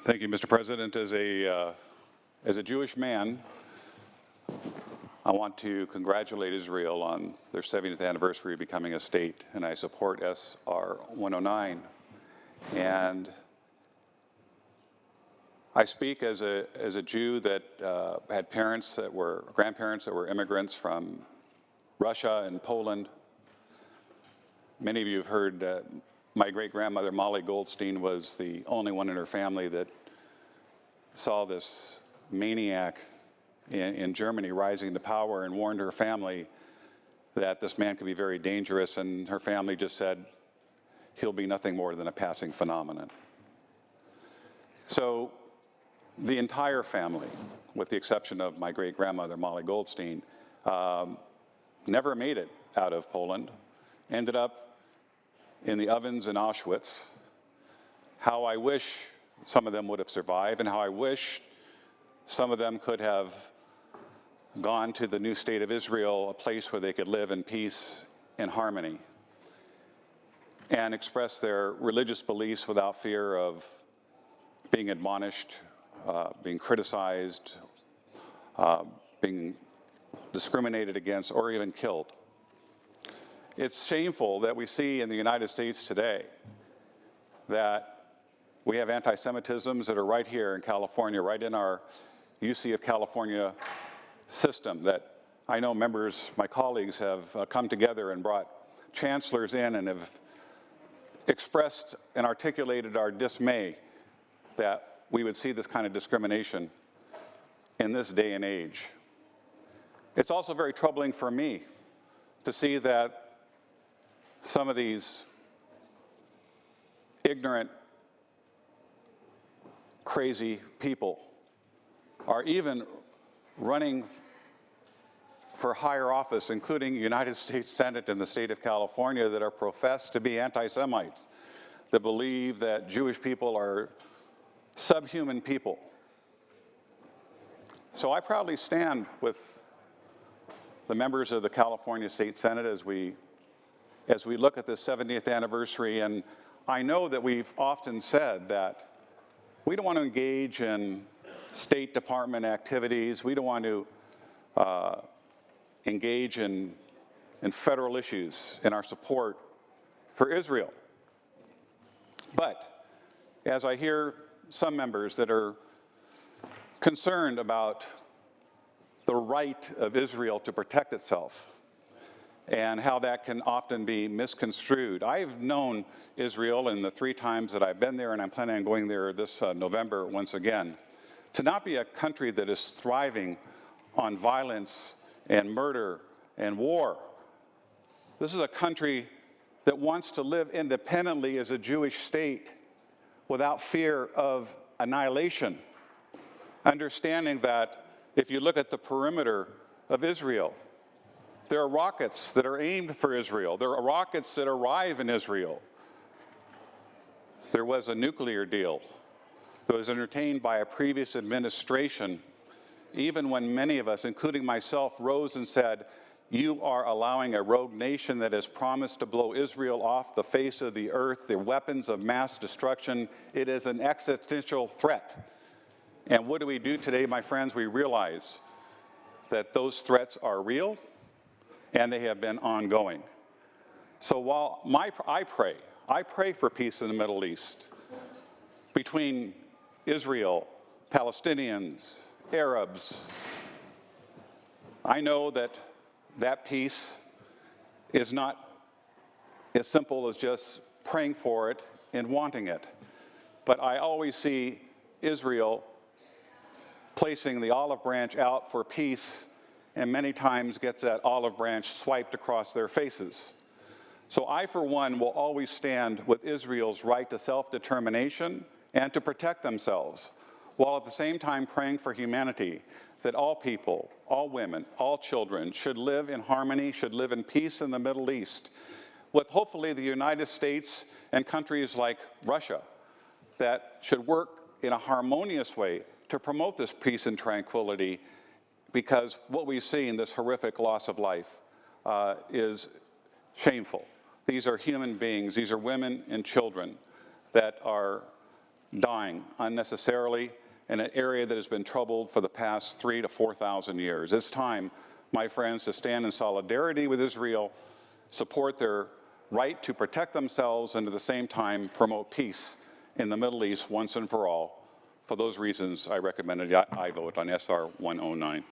Thank you, Mr. President. As a Jewish man, I want to congratulate Israel on their 70th anniversary of becoming a state, and I support SR 109. And I speak as a Jew that had grandparents that were immigrants from Russia and Poland. Many of you have heard my great-grandmother, Molly Goldstein, was the only one in her family that saw this maniac in Germany rising to power and warned her family that this man could be very dangerous, and her family just said, he'll be nothing more than a passing phenomenon. So the entire family, with the exception of my great-grandmother, Molly Goldstein, never made it out of Poland, ended up in the ovens in Auschwitz. How I wish some of them would have survived, and how I wish some of them could have gone to the new state of Israel, a place where they could live in peace and harmony and express their religious beliefs without fear of being admonished, being criticized, being discriminated against, or even killed. It's shameful that we see in the United States today that we have anti-Semitisms that are right here in California, right in our UC of California system, that I know members, my colleagues, have come together and brought chancellors in and have expressed and articulated our dismay that we would see this kind of discrimination in this day and age. It's also very troubling for me to see that some of these ignorant, crazy people are even running for higher office, including United States Senate in the state of California, that are professed to be anti-Semites, that believe that Jewish people are subhuman people. So I proudly stand with the members of the California State Senate as we look at this 70th anniversary, and I know that we've often said that we don't want to engage in State Department activities, we don't want to engage in federal issues in our support for Israel. But as I hear some members that are concerned about the right of Israel to protect itself, and how that can often be misconstrued. I've known Israel in the 3 times that I've been there, and I'm planning on going there this November once again, to not be a country that is thriving on violence and murder and war. This is a country that wants to live independently as a Jewish state without fear of annihilation, understanding that if you look at the perimeter of Israel, there are rockets that are aimed for Israel. There are rockets that arrive in Israel. There was a nuclear deal that was entertained by a previous administration, even when many of us, including myself, rose and said, you are allowing a rogue nation that has promised to blow Israel off the face of the earth, the weapons of mass destruction. It is an existential threat. And what do we do today, my friends? We realize that those threats are real, and they have been ongoing. So while I pray for peace in the Middle East between Israel, Palestinians, Arabs. I know that that peace is not as simple as just praying for it and wanting it. But I always see Israel placing the olive branch out for peace, and many times gets that olive branch swiped across their faces. So I, for one, will always stand with Israel's right to self-determination and to protect themselves, while at the same time praying for humanity, that all people, all women, all children should live in harmony, should live in peace in the Middle East, with hopefully the United States and countries like Russia that should work in a harmonious way to promote this peace and tranquility, because what we see in this horrific loss of life is shameful. These are human beings, these are women and children that are dying unnecessarily in an area that has been troubled for the past 3,000 to 4,000 years. It's time, my friends, to stand in solidarity with Israel, support their right to protect themselves, and at the same time promote peace in the Middle East once and for all. For those reasons, I recommend an aye vote on SR 109.